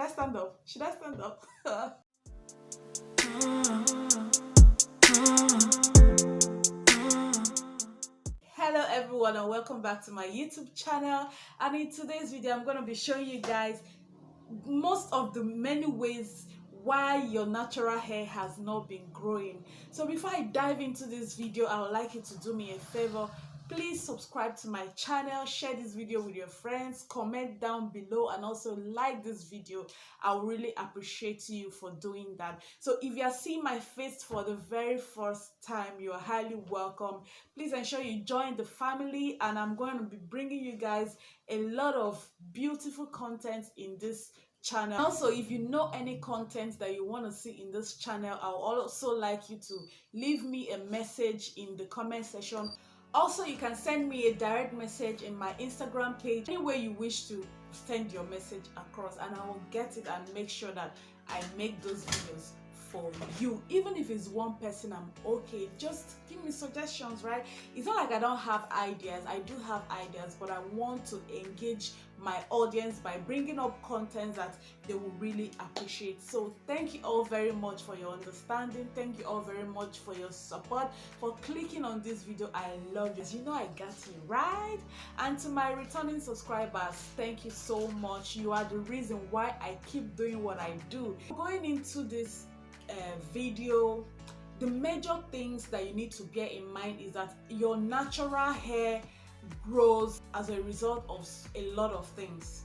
Should I stand up? Should I stand up? Hello everyone and welcome back to my YouTube channel. And in today's video I'm going to be showing you guys most of the many ways why your natural hair has not been growing. So before I dive into this video, I would like you to do me a favor. Please subscribe to my channel, share this video with your friends, comment down below, and also like this video. I will really appreciate you for doing that. So if you are seeing my face for the very first time, you are highly welcome. Please ensure you join the family, and I'm going to be bringing you guys a lot of beautiful content in this channel. Also, if you know any content that you want to see in this channel, I would also like you to leave me a message in the comment section. Also, you can send me a direct message in my Instagram page, any way you wish to send your message across, and I will get it and make sure that I make those videos for you. Even if it's one person, I'm okay. Just give me suggestions, right? It's not like I don't have ideas. I do have ideas, but I want to engage my audience by bringing up content that they will really appreciate. So thank you all very much for your understanding. Thank you all very much for your support, for clicking on this video. I love you. You know I got you, right? And to my returning subscribers, thank you so much. You are the reason why I keep doing what I do. Going into this video, the major things that you need to bear in mind is that your natural hair grows as a result of a lot of things.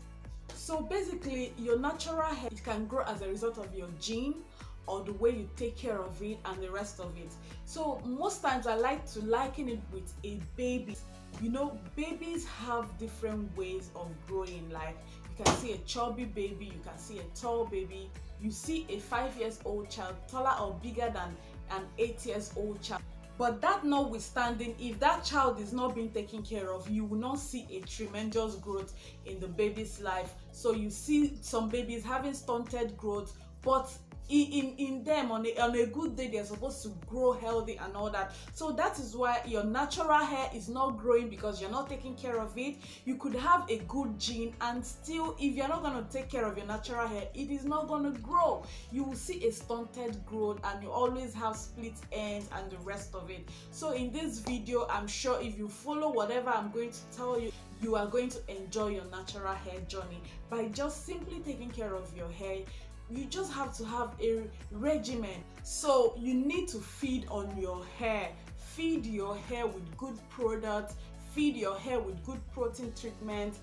So basically, your natural hair, it can grow as a result of your gene or the way you take care of it and the rest of it. So most times I like to liken it with a baby. You know, babies have different ways of growing. Like, you can see a chubby baby, you can see a tall baby, you see a 5-year-old child taller or bigger than an 8-year-old child. But that notwithstanding, if that child is not being taken care of, you will not see a tremendous growth in the baby's life. So you see some babies having stunted growth, but in them on a good day they're supposed to grow healthy and all that. So that is why your natural hair is not growing, because you're not taking care of it. You could have a good gene and still, if you're not going to take care of your natural hair, it is not going to grow. You will see a stunted growth and you always have split ends and the rest of it. So in this video, I'm sure if you follow whatever I'm going to tell you, you are going to enjoy your natural hair journey by just simply taking care of your hair. You just have to have a regimen. So you need to feed on your hair. Feed your hair with good products. Feed your hair with good protein treatment.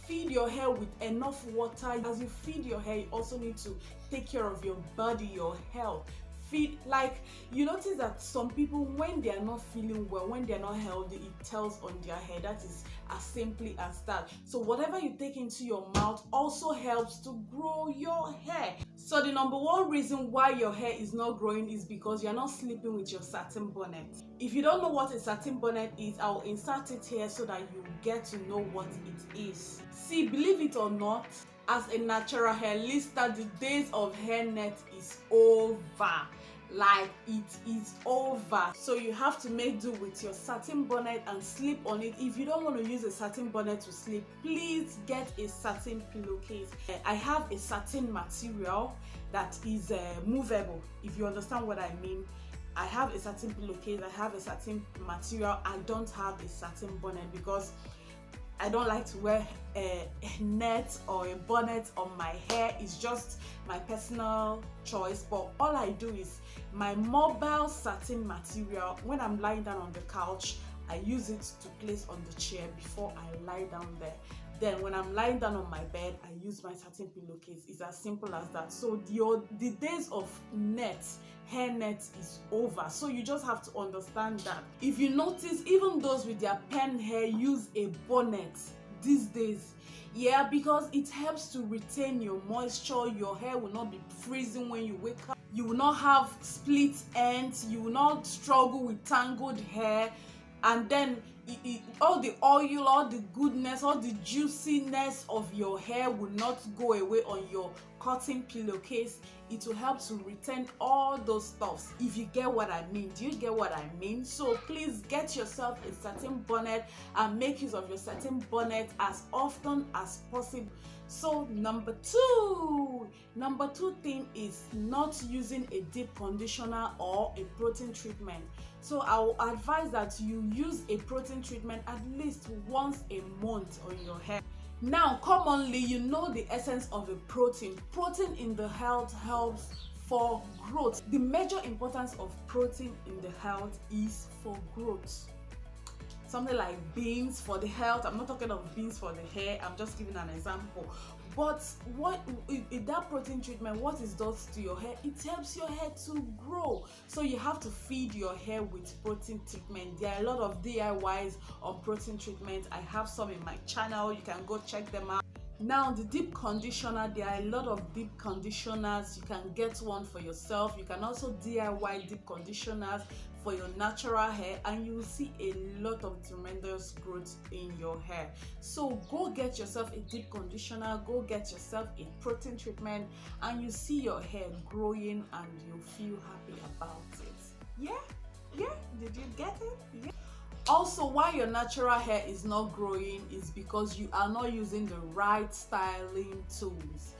Feed your hair with enough water. As you feed your hair, you also need to take care of your body, your health. Feed, like, you notice that some people, when they are not feeling well, when they are not healthy, it tells on their hair. That is as simply as that. So whatever you take into your mouth also helps to grow your hair. So the number one reason why your hair is not growing is because you're not sleeping with your satin bonnet. If you don't know what a satin bonnet is, I'll insert it here so that you get to know what it is. See, believe it or not, as a natural hair lister, the days of hairnet is over. Like, it is over. So you have to make do with your satin bonnet and sleep on it. If you don't want to use a satin bonnet to sleep, please get a satin pillowcase. I have a satin material that is movable, if you understand what I mean. I have a satin pillowcase, I have a satin material. I don't have a satin bonnet because I don't like to wear a net or a bonnet on my hair. It's just my personal choice. But all I do is my mobile satin material. When I'm lying down on the couch, I use it to place on the chair before I lie down there. Then when I'm lying down on my bed, I use my satin pillowcase. It's as simple as that. So the days of hair net is over. So you just have to understand that. If you notice, even those with their pen hair use a bonnet these days. Yeah, because it helps to retain your moisture. Your hair will not be freezing when you wake up. You will not have split ends. You will not struggle with tangled hair. And then all the oil, all the goodness, all the juiciness of your hair will not go away on your cotton pillowcase, it will help to retain all those stuffs, if you get what I mean. Do you get what I mean? So please get yourself a satin bonnet and make use of your satin bonnet as often as possible. So number two thing is not using a deep conditioner or a protein treatment. So I will advise that you use a protein treatment at least once a month on your hair. Now, commonly, you know the essence of a protein. Protein in the health helps for growth. The major importance of protein in the health is for growth. Something like beans for the health. I'm not talking of beans for the hair, I'm just giving an example. But what in that protein treatment, what it does to your hair, it helps your hair to grow. So you have to feed your hair with protein treatment. There are a lot of DIYs on protein treatment. I have some in my channel, you can go check them out. Now, the deep conditioner, there are a lot of deep conditioners. You can get one for yourself. You can also DIY deep conditioners for your natural hair, and you will see a lot of tremendous growth in your hair. So go get yourself a deep conditioner, go get yourself a protein treatment, and you see your hair growing and you feel happy about it. Yeah, did you get it? Yeah. Also, why your natural hair is not growing is because you are not using the right styling tools.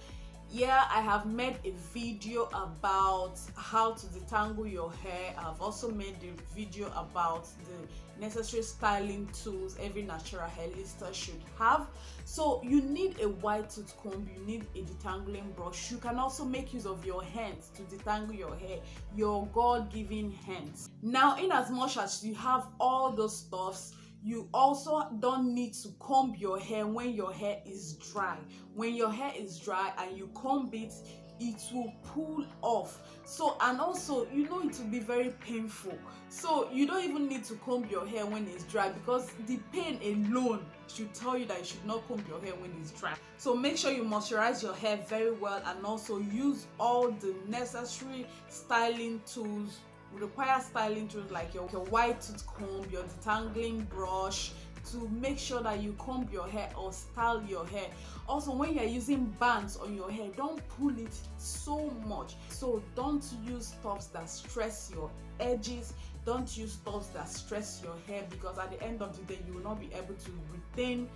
Yeah, I have made a video about how to detangle your hair. I've also made a video about the necessary styling tools every natural hair lister should have. So you need a wide tooth comb, you need a detangling brush. You can also make use of your hands to detangle your hair, your God-given hands. Now, in as much as you have all those stuffs, you also don't need to comb your hair when your hair is dry. When your hair is dry and you comb it, it will pull off. So, and also, you know, it will be very painful. So you don't even need to comb your hair when it's dry, because the pain alone should tell you that you should not comb your hair when it's dry. So make sure you moisturize your hair very well, and also use all the necessary styling tools. Require styling tools like your wide tooth comb, your detangling brush, to make sure that you comb your hair or style your hair. Also, when you're using bands on your hair, don't pull it so much. So don't use stuffs that stress your edges. Don't use stuffs that stress your hair, because at the end of the day, you will not be able to retain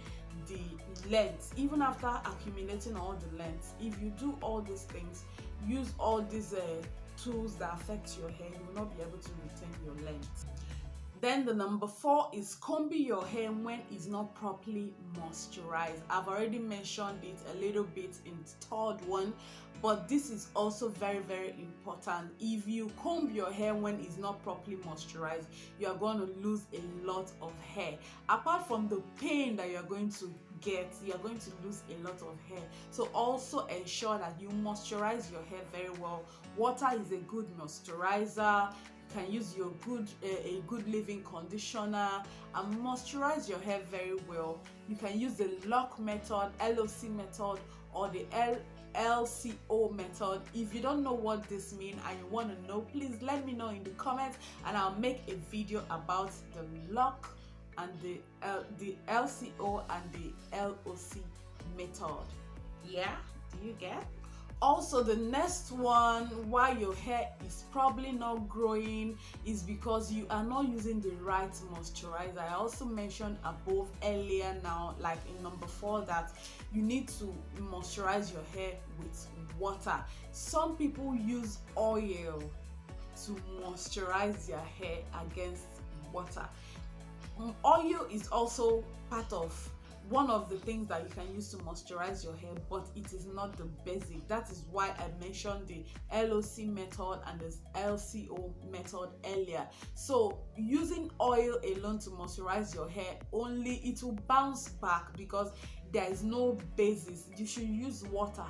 the length even after accumulating all the length. If you do all these things, use all these tools that affect your hair, you will not be able to retain your length. Then the number 4 is combing your hair when it's not properly moisturized. I've already mentioned it a little bit in the third one, but this is also very, very important. If you comb your hair when it's not properly moisturized, you are going to lose a lot of hair. Apart from the pain that you're going to get, you're going to lose a lot of hair. So also ensure that you moisturize your hair very well. Water is a good moisturizer. You can use your a good leave-in conditioner and moisturize your hair very well. You can use the lock method, LOC method, or the LCO method. If you don't know what this means and you want to know, please let me know in the comments, and I'll make a video about the lock and the LCO and the LOC method. Yeah, do you get? Also, the next one, why your hair is probably not growing, is because you are not using the right moisturizer. I also mentioned above earlier now, like in number 4, that you need to moisturize your hair with water. Some people use oil to moisturize their hair against water. Oil is also part of one of the things that you can use to moisturize your hair, but it is not the basic. That is why I mentioned the LOC method and the LCO method earlier. So using oil alone to moisturize your hair, only it will bounce back because there is no basis. You should use water.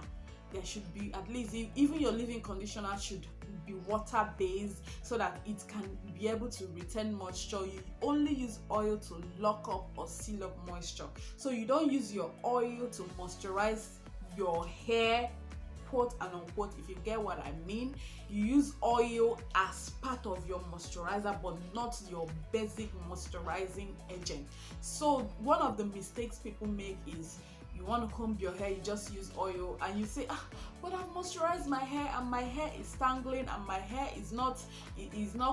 There should be at least, even your leave-in conditioner should be water based so that it can be able to retain moisture. You only use oil to lock up or seal up moisture. So you don't use your oil to moisturize your hair, quote and unquote, if you get what I mean. You use oil as part of your moisturizer, but not your basic moisturizing agent. So one of the mistakes people make is you want to comb your hair, you just use oil, and you say, but I've moisturized my hair and my hair is tangling and my hair is not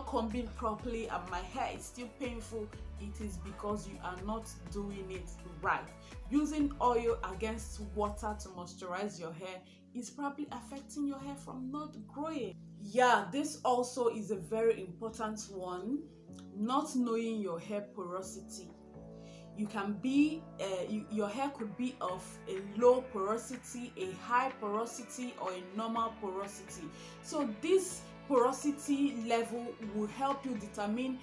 combing properly and my hair is still painful. It is because you are not doing it right. Using oil against water to moisturize your hair is probably affecting your hair from not growing. Yeah, this also is a very important one. Not knowing your hair porosity. You can be your hair could be of a low porosity, a high porosity, or a normal porosity. So this porosity level will help you determine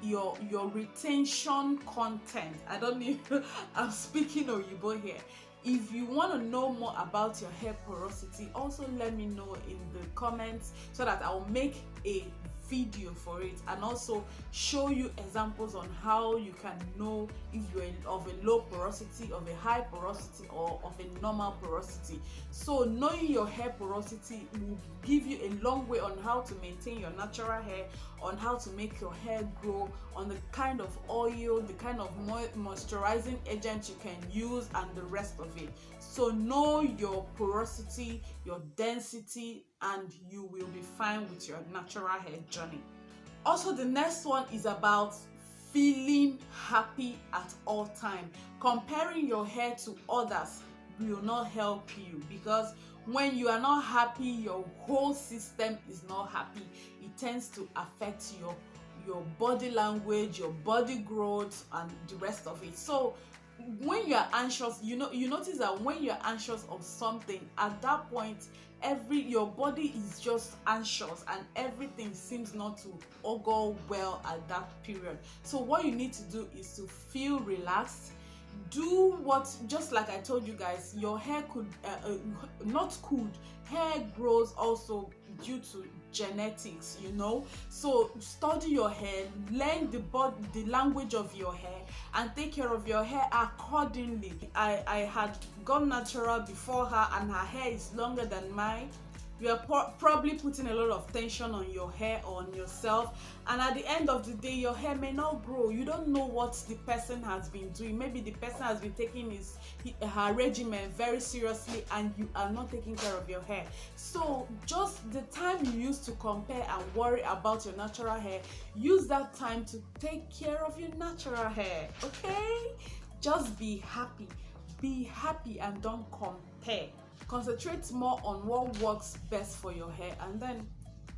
your retention content. I don't know if I'm speaking Oyibo here. If you want to know more about your hair porosity, also let me know in the comments so that I'll make a video for it and also show you examples on how you can know if you're of a low porosity, of a high porosity, or of a normal porosity. So knowing your hair porosity will give you a long way on how to maintain your natural hair, on how to make your hair grow, on the kind of oil, the kind of moisturizing agent you can use, and the rest of it. So know your porosity, your density, and you will be fine with your natural hair journey. Also, the next one is about feeling happy at all time. Comparing your hair to others will not help you, because when you are not happy, your whole system is not happy. It tends to affect your body language, your body growth, and the rest of it. So when you are anxious, you notice that when you're anxious of something, at that point your body is just anxious and everything seems not to go well at that period. So what you need to do is to feel relaxed. Do what, just like I told you guys, your hair could hair grows also due to genetics, so study your hair, learn the language of your hair, and take care of your hair accordingly. I had gone natural before her, and her hair is longer than mine. You are probably putting a lot of tension on your hair or on yourself, and at the end of the day your hair may not grow. You don't know what the person has been doing. Maybe the person has been taking her regimen very seriously and you are not taking care of your hair. So just the time you use to compare and worry about your natural hair, use that time to take care of your natural hair. Okay, just be happy and don't compare. Concentrate more on what works best for your hair and then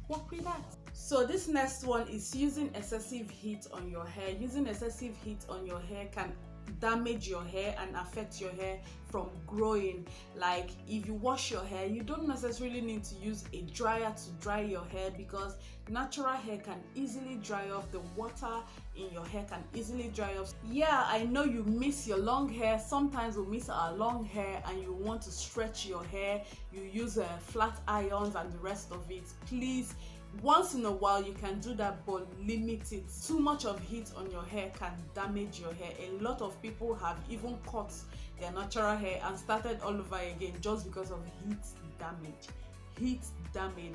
work with that. So this next one is using excessive heat on your hair. Using excessive heat on your hair can damage your hair and affect your hair from growing. Like if you wash your hair, you don't necessarily need to use a dryer to dry your hair, because natural hair can easily dry off. The water in your hair can easily dry off. Yeah, I know you miss your long hair. Sometimes we miss our long hair and you want to stretch your hair. You use flat irons and the rest of it. Please, once in a while you can do that, but limit it. Too much of heat on your hair can damage your hair. A lot of people have even cut their natural hair and started all over again just because of heat damage.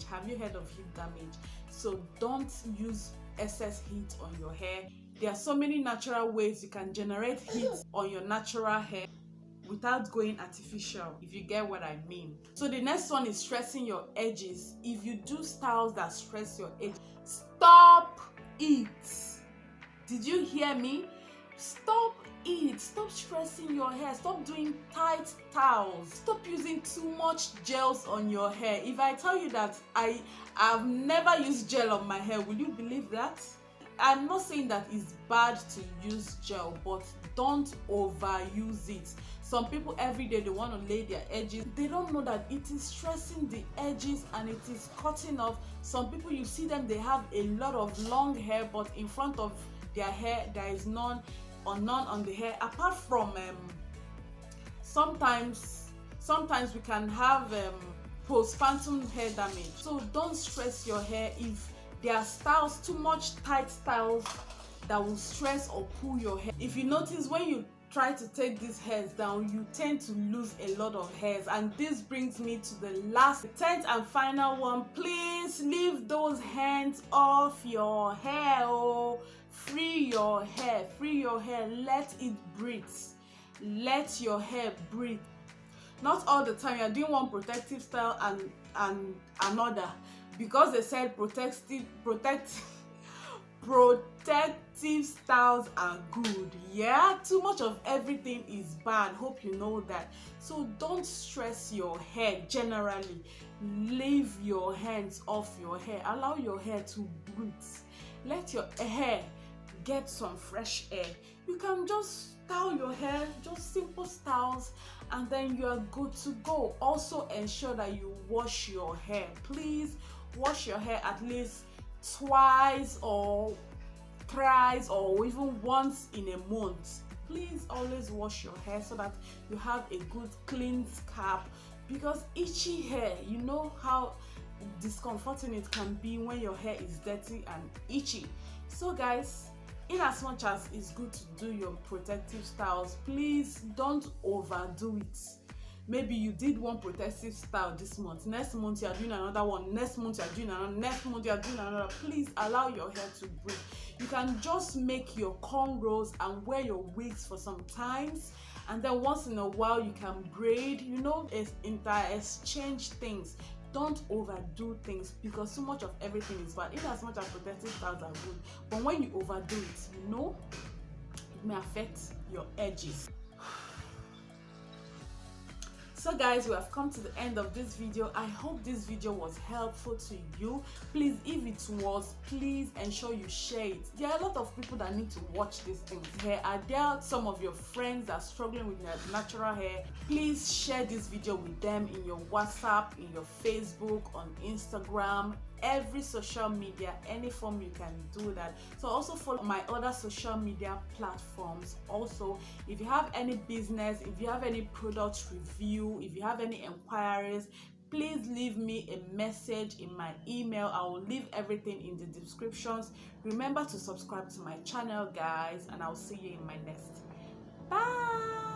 Have you heard of heat damage? So don't use excess heat on your hair. There are so many natural ways you can generate heat on your natural hair without going artificial, if you get what I mean. So the next one is stressing your edges. If you do styles that stress your edges, stop it. Did you hear me? Stop it. Stop stressing your hair. Stop doing tight styles. Stop using too much gels on your hair. If I tell you that I've never used gel on my hair, will you believe that? I'm not saying that it's bad to use gel, but don't overuse it. Some people every day they want to lay their edges. They don't know that it is stressing the edges and it is cutting off. Some people, you see them, they have a lot of long hair, but in front of their hair there is none on the hair, apart from sometimes we can have postpartum hair damage. So don't stress your hair. If there are styles, too much tight styles that will stress or pull your hair. If you notice, when you try to take these hairs down, you tend to lose a lot of hairs. And this brings me to the 10th and final one. Please leave those hands off your hair. Free your hair, let it breathe. let your hair breathe. Not all the time you're doing one protective style and another, because they said protective styles are good. Yeah, too much of everything is bad. Hope you know that. So don't stress your hair. Generally, leave your hands off your hair. Allow your hair to breathe. Let your hair get some fresh air. You can just style your hair, just simple styles, and then you are good to go. Also ensure that you wash your hair. Please wash your hair at least twice or thrice or even once in a month. Please always wash your hair so that you have a good clean scalp, because itchy hair, you know how discomforting it can be when your hair is dirty and itchy. So guys, in as much as it's good to do your protective styles, please don't overdo it. Maybe you did one protective style this month, next month you are doing another one, next month you are doing another, next month you are doing another. Please allow your hair to breathe. You can just make your cornrows and wear your wigs for some times, and then once in a while you can braid, you know, exchange things. Don't overdo things, because so much of everything is bad. In as much as protective styles are good, but when you overdo it, you know, it may affect your edges. So guys, we have come to the end of this video. I hope this video was helpful to you. Please, if it was, please ensure you share it. There are a lot of people that need to watch these things. Are there some of your friends that are struggling with their natural hair? Please share this video with them in your WhatsApp, in your Facebook, on Instagram, every social media, any form you can do that. So also follow my other social media platforms. Also, if you have any business, if you have any product review, if you have any inquiries, please leave me a message in my email. I will leave everything in the descriptions. Remember to subscribe to my channel, guys, and I'll see you in my next. Bye.